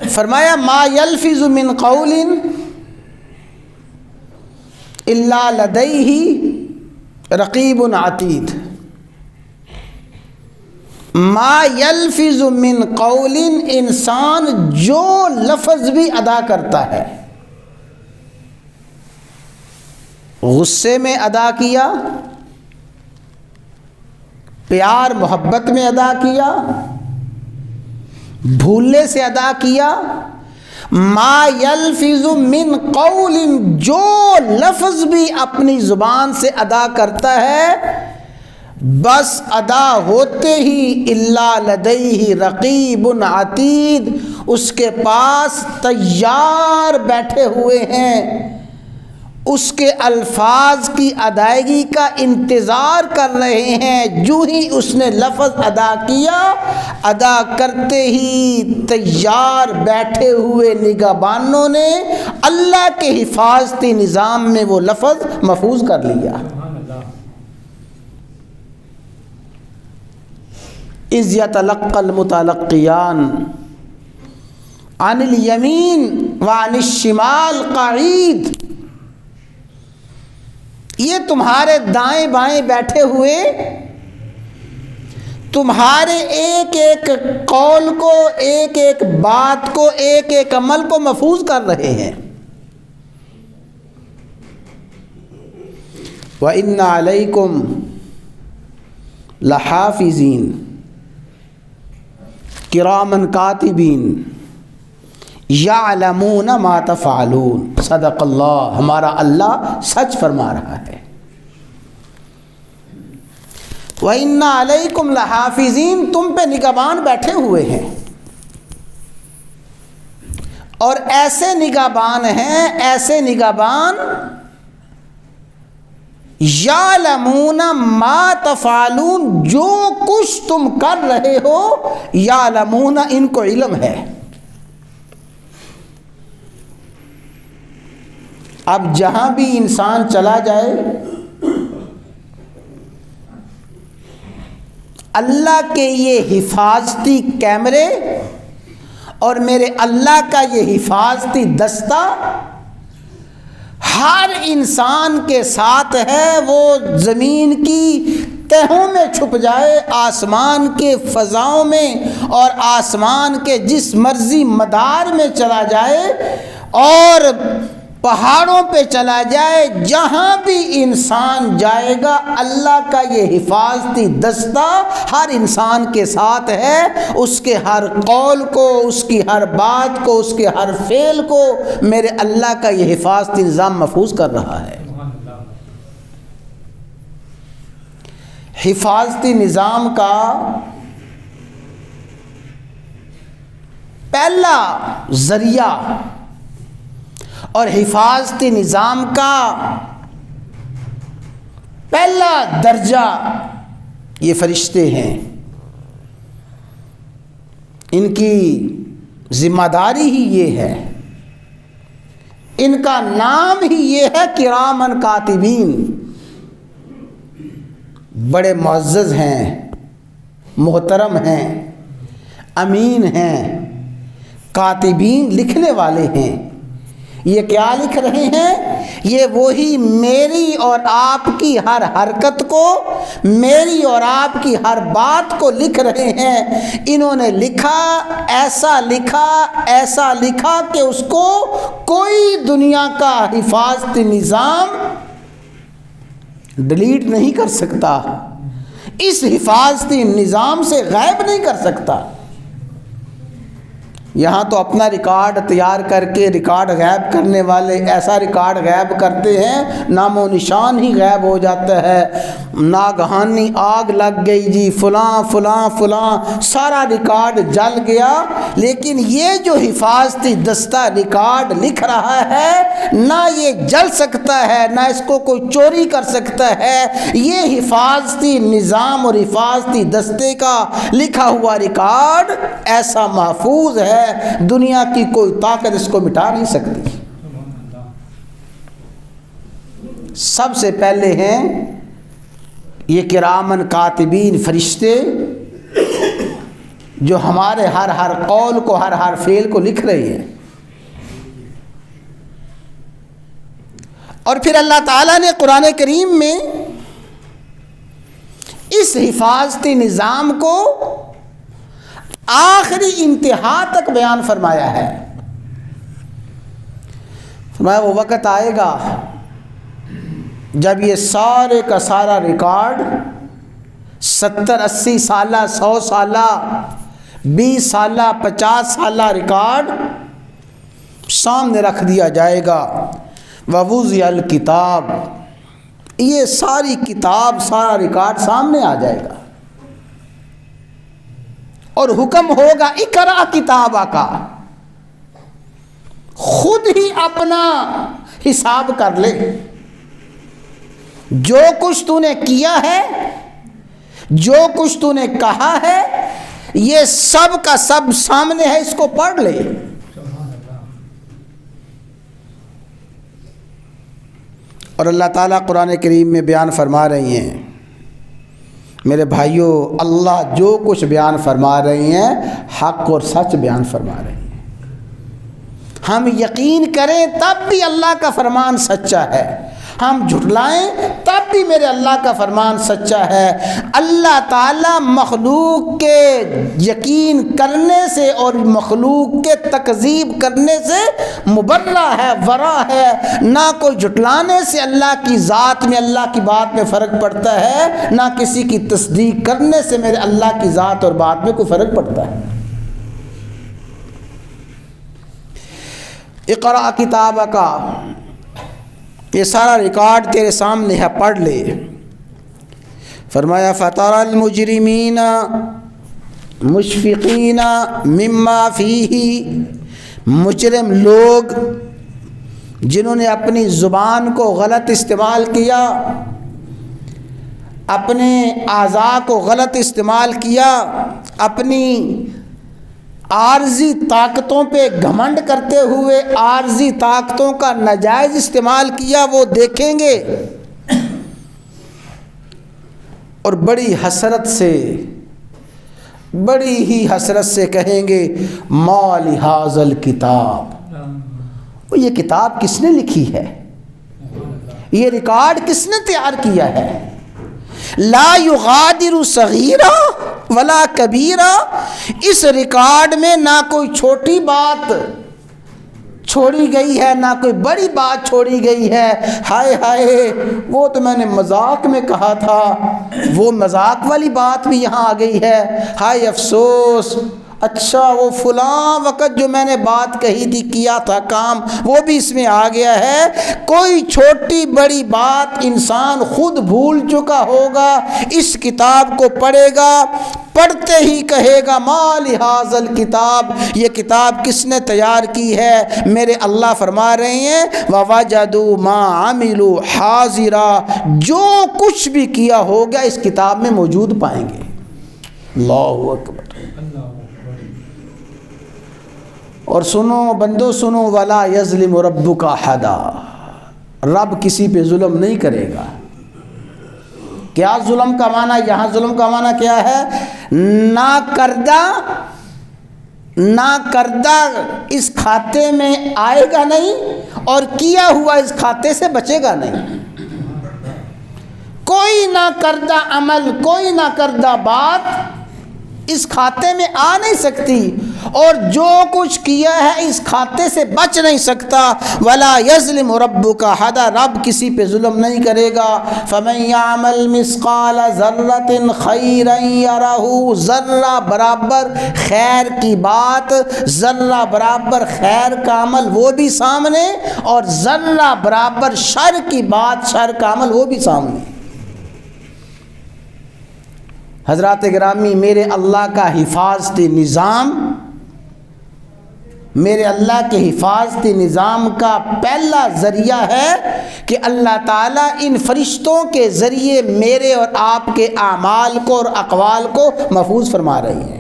فرمایا ما یلفظ من قول الا لدیہ رقیب عتید۔ ما یلفظ من قول، انسان جو لفظ بھی ادا کرتا ہے، غصے میں ادا کیا، پیار محبت میں ادا کیا، بھولنے سے ادا کیا، ما یلفظ من قول، جو لفظ بھی اپنی زبان سے ادا کرتا ہے، بس ادا ہوتے ہی الا لدیہ رقیب عتید، اس کے پاس تیار بیٹھے ہوئے ہیں، اس کے الفاظ کی ادائیگی کا انتظار کر رہے ہیں۔ جو ہی اس نے لفظ ادا کیا، ادا کرتے ہی تیار بیٹھے ہوئے نگہبانوں نے اللہ کے حفاظتی نظام میں وہ لفظ محفوظ کر لیا۔ اذ یتلقی المتلقیان عن الیمین وعن الشمال قعید، یہ تمہارے دائیں بائیں بیٹھے ہوئے تمہارے ایک ایک قول کو، ایک ایک بات کو، ایک ایک عمل کو محفوظ کر رہے ہیں۔ وَإِنَّ عَلَيْكُمْ لَحَافِظِينَ کِرَامًا کاتبین یعلمون ما تفعلون۔ صدق اللہ، ہمارا اللہ سچ فرما رہا ہے۔ وَإِنَّ عَلَيْكُمْ لَحَافِظِينَ، تم پہ نگہبان بیٹھے ہوئے ہیں، اور ایسے نگہبان ہیں، ایسے نگہبان یعلمون ما تفعلون، جو کچھ تم کر رہے ہو، یعلمون، ان کو علم ہے۔ اب جہاں بھی انسان چلا جائے، اللہ کے یہ حفاظتی کیمرے اور میرے اللہ کا یہ حفاظتی دستہ ہر انسان کے ساتھ ہے۔ وہ زمین کی تہوں میں چھپ جائے، آسمان کے فضاؤں میں اور آسمان کے جس مرضی مدار میں چلا جائے، اور پہاڑوں پہ چلا جائے، جہاں بھی انسان جائے گا، اللہ کا یہ حفاظتی دستہ ہر انسان کے ساتھ ہے۔ اس کے ہر قول کو، اس کی ہر بات کو، اس کے ہر فعل کو میرے اللہ کا یہ حفاظتی نظام محفوظ کر رہا ہے۔ حفاظتی نظام کا پہلا ذریعہ اور حفاظتی نظام کا پہلا درجہ یہ فرشتے ہیں۔ ان کی ذمہ داری ہی یہ ہے، ان کا نام ہی یہ ہے کرامن کاتبین۔ بڑے معزز ہیں، محترم ہیں، امین ہیں، کاتبین، لکھنے والے ہیں۔ یہ کیا لکھ رہے ہیں؟ یہ وہی میری اور آپ کی ہر حرکت کو، میری اور آپ کی ہر بات کو لکھ رہے ہیں۔ انہوں نے لکھا، ایسا لکھا، ایسا لکھا کہ اس کو کوئی دنیا کا حفاظتی نظام ڈیلیٹ نہیں کر سکتا، اس حفاظتی نظام سے غائب نہیں کر سکتا۔ یہاں تو اپنا ریکارڈ تیار کر کے ریکارڈ غائب کرنے والے ایسا ریکارڈ غائب کرتے ہیں، نام و نشان ہی غائب ہو جاتا ہے۔ ناگہانی آگ لگ گئی جی، فلاں فلاں فلاں، سارا ریکارڈ جل گیا۔ لیکن یہ جو حفاظتی دستہ ریکارڈ لکھ رہا ہے، نہ یہ جل سکتا ہے، نہ اس کو کوئی چوری کر سکتا ہے۔ یہ حفاظتی نظام اور حفاظتی دستے کا لکھا ہوا ریکارڈ ایسا محفوظ ہے، دنیا کی کوئی طاقت اس کو مٹا نہیں سکتی۔ سب سے پہلے ہیں یہ کرامن کاتبین فرشتے، جو ہمارے ہر قول کو ہر فعل کو لکھ رہی ہے۔ اور پھر اللہ تعالیٰ نے قرآن کریم میں اس حفاظتی نظام کو آخری انتہا تک بیان فرمایا ہے۔ فرمایا وہ وقت آئے گا جب یہ سارے کا سارا ریکارڈ 70-80 سالہ 100 سالہ 20 سالہ 50 سالہ ریکارڈ سامنے رکھ دیا جائے گا۔ وَوُضِعَ الْكِتَابُ، یہ ساری کتاب سارا ریکارڈ سامنے آ جائے گا اور حکم ہوگا اقرأ کتابہ کا، خود ہی اپنا حساب کر لے، جو کچھ تو نے کیا ہے، جو کچھ تو نے کہا ہے، یہ سب کا سب سامنے ہے، اس کو پڑھ لے۔ اور اللہ تعالیٰ قرآن کریم میں بیان فرما رہی ہیں، میرے بھائیوں، اللہ جو کچھ بیان فرما رہی ہیں حق اور سچ بیان فرما رہی ہیں۔ ہم یقین کریں تب بھی اللہ کا فرمان سچا ہے، ہم جھٹلائیں تب بھی میرے اللہ کا فرمان سچا ہے۔ اللہ تعالیٰ مخلوق کے یقین کرنے سے اور مخلوق کے تکذیب کرنے سے مبرہ ہے، ورا ہے، نہ کوئی جھٹلانے سے اللہ کی ذات میں، اللہ کی بات میں فرق پڑتا ہے، نہ کسی کی تصدیق کرنے سے میرے اللہ کی ذات اور بات میں کوئی فرق پڑتا ہے۔ اقرأ کتابک، یہ سارا ریکارڈ تیرے سامنے ہے، پڑھ لے۔ فرمایا فَتَرَى الْمُجْرِمِينَ مُشْفِقِينَ مِمَّا فِيهِ، مجرم لوگ جنہوں نے اپنی زبان کو غلط استعمال کیا، اپنے اعضاء کو غلط استعمال کیا، اپنی عارضی طاقتوں پہ گھمنڈ کرتے ہوئے عارضی طاقتوں کا ناجائز استعمال کیا، وہ دیکھیں گے اور بڑی حسرت سے، بڑی ہی حسرت سے کہیں گے ما لہذا الکتاب، یہ کتاب کس نے لکھی ہے، یہ ریکارڈ کس نے تیار کیا ہے، لا یغادر صغیرہ ولا کبیرہ، اس ریکارڈ میں نہ کوئی چھوٹی بات چھوڑی گئی ہے، نہ کوئی بڑی بات چھوڑی گئی ہے۔ ہائے ہائے، وہ تو میں نے مذاق میں کہا تھا، وہ مذاق والی بات بھی یہاں آ گئی ہے، ہائے افسوس، اچھا وہ فلاں وقت جو میں نے بات کہی تھی، کیا تھا کام، وہ بھی اس میں آ گیا ہے۔ کوئی چھوٹی بڑی بات انسان خود بھول چکا ہوگا، اس کتاب کو پڑھے گا، پڑھتے ہی کہے گا ما لہذا الکتاب، یہ کتاب کس نے تیار کی ہے۔ میرے اللہ فرما رہے ہیں وَوَجَدُوا مَا عَمِلُوا حَاضِرًا، جو کچھ بھی کیا ہوگا اس کتاب میں موجود پائیں گے۔ اللہ اکبر۔ اور سنو بندو سنو، وَلَا يَظْلِمُ رَبُّكَ أَحَدًا، رب کسی پہ ظلم نہیں کرے گا۔ کیا ظلم کا معنی؟ یہاں ظلم کا معنی کیا ہے؟ نہ کردہ اس کھاتے میں آئے گا نہیں، اور کیا ہوا اس کھاتے سے بچے گا نہیں۔ کوئی نہ کردہ عمل، کوئی نہ کردہ بات اس کھاتے میں آ نہیں سکتی، اور جو کچھ کیا ہے اس کھاتے سے بچ نہیں سکتا۔ وَلَا يَظْلِمُ رَبُّكَ أَحَدًا، رب کسی پہ ظلم نہیں کرے گا۔ فَمَن يَعْمَلْ مِثْقَالَ ذَرَّةٍ خَيْرًا يَرَهُ، ذرہ برابر خیر کی بات، ذرہ برابر خیر کا عمل وہ بھی سامنے، اور ذرہ برابر شر کی بات، شر کا عمل وہ بھی سامنے۔ حضرات گرامی، میرے اللہ کا حفاظتی نظام، میرے اللہ کے حفاظتی نظام کا پہلا ذریعہ ہے کہ اللہ تعالیٰ ان فرشتوں کے ذریعے میرے اور آپ کے اعمال کو اور اقوال کو محفوظ فرما رہی ہیں۔